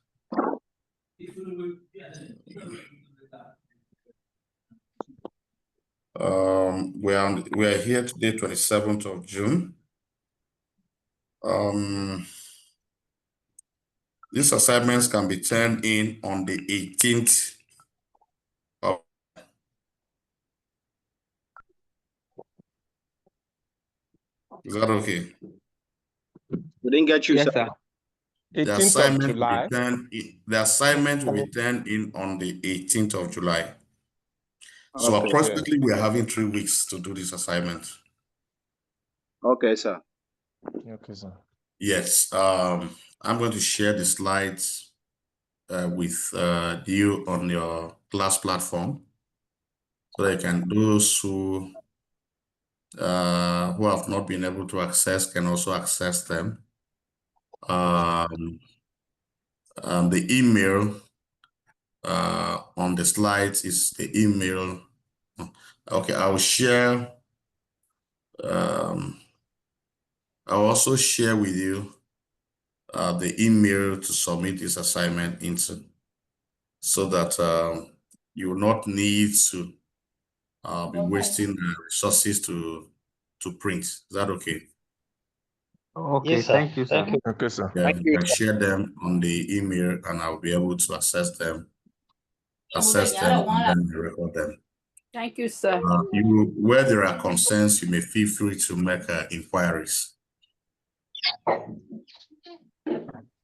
We are here today, 27th of June. These assignments can be turned in on the 18th of. Is that okay? We didn't get you, yes, sir. sir. 18th of July. The assignment will be turned in on the 18th of July. So Okay. approximately we are having 3 weeks to do this assignment. Okay, sir. Okay, sir. Yes. I'm going to share the slides with you on your class platform, so that those who have not been able to access can also access them. The email on the slides is the email. Okay, I will share. I'll also share with you the email to submit this assignment into, so that you will not need to be wasting resources to print. Is that okay? Okay, Yes, sir. thank you, sir. Thank you. Okay, sir. Yeah, Thank you you. can share them on the email, and I'll be able to access them and then record them. Thank you, sir. Where there are concerns, you may feel free to make inquiries.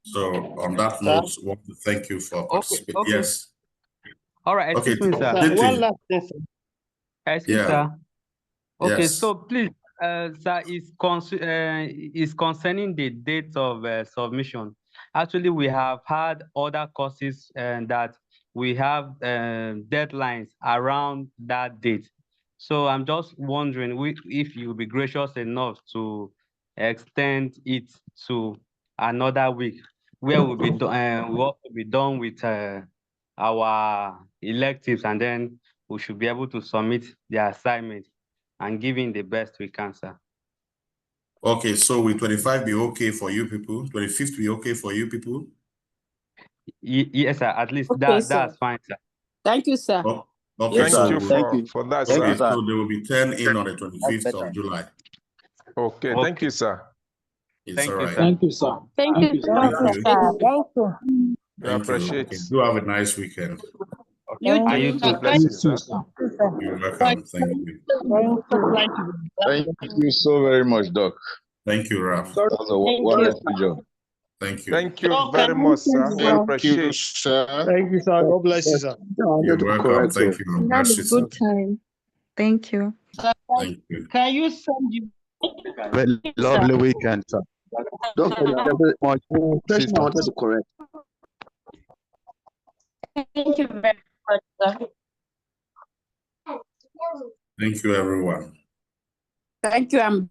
So on that note, I want to thank you for participating. Okay. Yes. All right, excuse me, sir. One last thing, sir. Excuse, sir. Okay, Yes. so please, sir, is concerning the date of submission. Actually, we have had other courses that we have deadlines around that date. So I'm just wondering if you'll be gracious enough to extend it to another week, where we'll also be done with our electives, and then we should be able to submit the assignment and giving the best we can, sir. Okay, so will 25 be okay for you people? 25th be okay for you people? Yes, sir. At least Okay, that's fine, sir. Thank you, sir. Oh, okay, Thank so you for that, sir. okay, so there will be 10 in on the 25th of July. Okay, thank you, sir. It's all right. Thank you, sir. Thank you, sir. Thank you. Thank you. We appreciate Okay, it. do have a nice weekend. You And you too. too. Blessings, sir. You're welcome. Thank you. Thank you so very much, Doc. Thank you, Ralph. That was a wonderful job. Thank you. Thank you very much, sir. We Thank appreciate you, it. sir. Thank you, sir. God bless you, sir. You're welcome. Thank you. We had Bless a you, sir. good time. Thank you. Thank you. Can you send you? Very lovely weekend, sir. Doctor, you are very much. Question I wanted to correct. Thank you very much, sir. Thank you, everyone. Thank you. I'm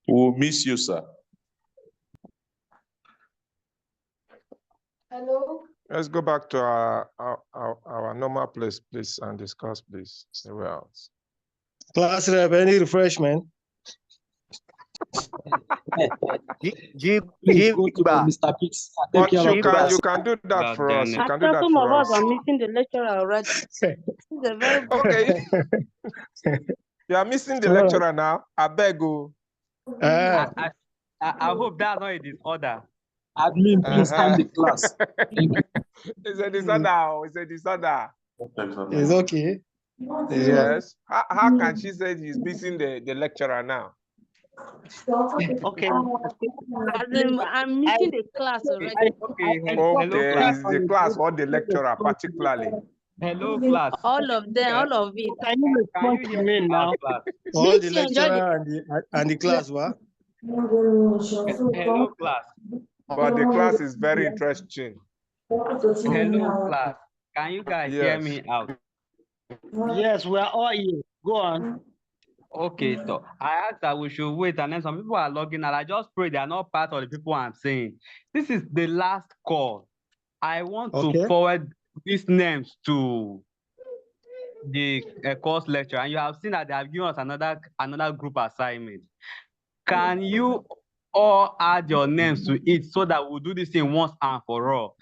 We'll miss you, sir. Hello. Let's go back to our normal place, please, and discuss, please. Anywhere else. Class rep, any refreshment? Give Mr. Pitts. But you can do that for us. You can do that Some of for us us. are missing the lecturer already. It's a very Okay. You are missing the lecturer now. I beg you. I hope that's not a disorder. Admin, please end the class. Thank you. It's a disorder. It's a disorder. It's okay. Yes. How can she say she's missing the lecturer now? Okay. I'm missing the class already. Okay, is the class or the lecturer particularly? Hello, class. All of them, all of it. Can you respond to me now? All the Did you enjoy lecturer and the class, what? Hello, class. But the class is very interesting. Hello, class. Can you guys hear me out? Yes, we are all here. Go on. Okay, so I asked that we should wait, and then some people are logging out. I just pray they are not part of the people I'm saying. This is the last call. I want to forward these names to the course lecture, and you have seen that they have given us another group assignment. Can you all add your names to it so that we'll do this thing once and for all?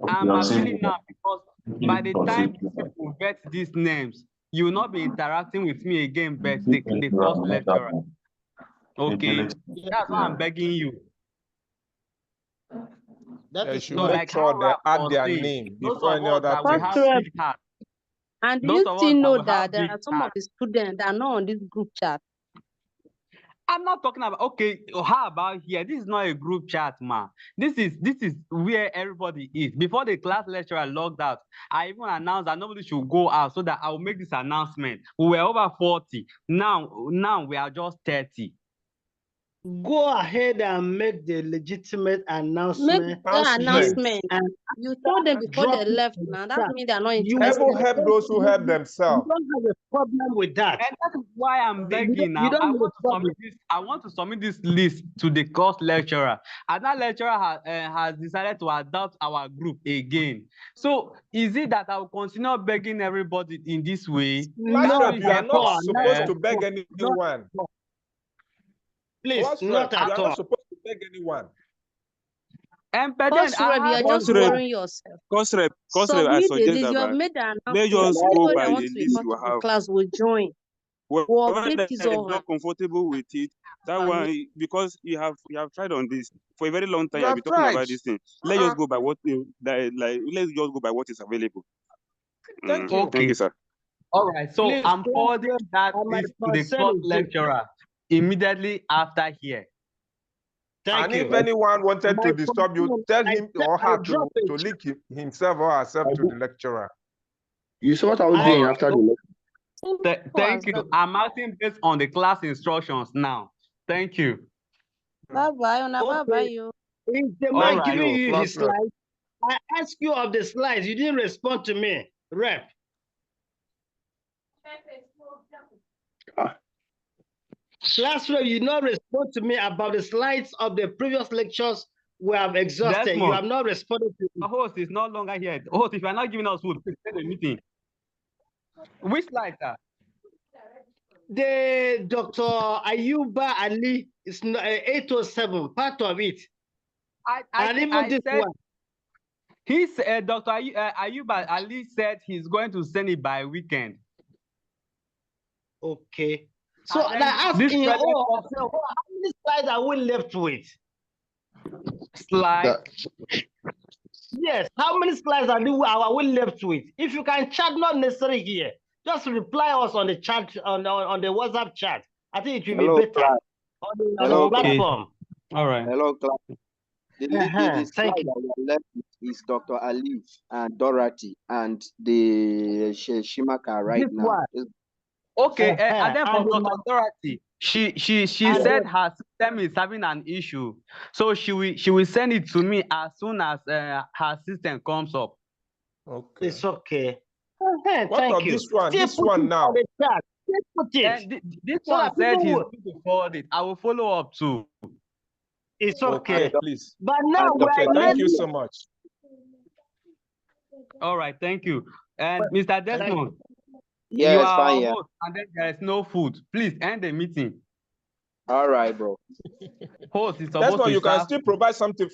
I'm appealing now because by the time people vet these names, you will not be interacting with me again, but the course lecturer. Okay, that's why I'm begging you. They should make sure they add their name before any other thing. And do you still know that there are some of the students that are not on this group chat? I'm not talking about, okay, how about here? This is not a group chat, man. This is where everybody is. Before the class lecturer logged out, I even announced that nobody should go out so that I will make this announcement. We were over 40. Now we are just 30. Go ahead and make the legitimate announcement. Make the announcement. You told them before they left, now that means they are not interested. Even help those who help themselves. You don't have a problem with that. And that is why I'm begging now. I want to submit this list to the course lecturer. And that lecturer has decided to adopt our group again. So is it that I will continue begging everybody in this way? No, you are not supposed to beg anyone. Please, not at all. You are not supposed to beg anyone. And but then you are just worrying yourself. Constrep, I suggest that you have made an let's just go by the list you have. Class will join. update Whether his you're or her. not comfortable with it, that one, because you have tried on this for a very long time. You You've have been talking tried. about this thing. Let's just go by what let's just go by what is available. Thank you. Okay. Thank you, sir. All right. So Please, I'm please, forwarding that my list to the concern course is this. lecturer immediately after here. Thank And you. if anyone wanted My to disturb you, concern, tell him or I'll her drop to it. link himself or herself to the lecturer. You saw what I was doing after the lecture. Thank you. I'm acting based on the class instructions now. Thank you. Bye-bye. Bye-bye, you. Is the All man right. giving you Class his slides? I asked you of the slides. You didn't respond to me. Rep. Class rep, you did not respond to me about the slides of the previous lectures we have exhausted. Desmond, You have not responded to the me. host is no longer here. Host, if you're not giving us food, please take the meeting. Which slide, sir? The Dr. Ayuba Ali is 807, part of it. And even this said, one. Dr. Ayuba Ali said he's going to send it by weekend. Okay. So I ask in all, how many slides are we left with? Slide. Yes, how many slides are we left with? If you can chat, not necessarily here, just reply us on the chat, on the WhatsApp chat. I think it will be better class. on the Hello, platform. All right. Hello, class. The slide that we are left with is Dr. Ali and Dorothy and the Shimaka right This now. one. Okay, and then And for Dr. Dorothy, she said her system is having an issue, so she will send it to me as soon as her system comes up. Okay. It's okay. What Thank of you. this one? Still This one now. This So one that said people he's will- going to forward it. I will follow up too. It's okay. Please. But now Okay, we're thank you ready. so much. All right, thank you. And Mr. Desmond, you Yes, are fine, our yeah. host, and then there is no food. Please end the meeting. All right, bro. Host is supposed That's why to you can serve still provide something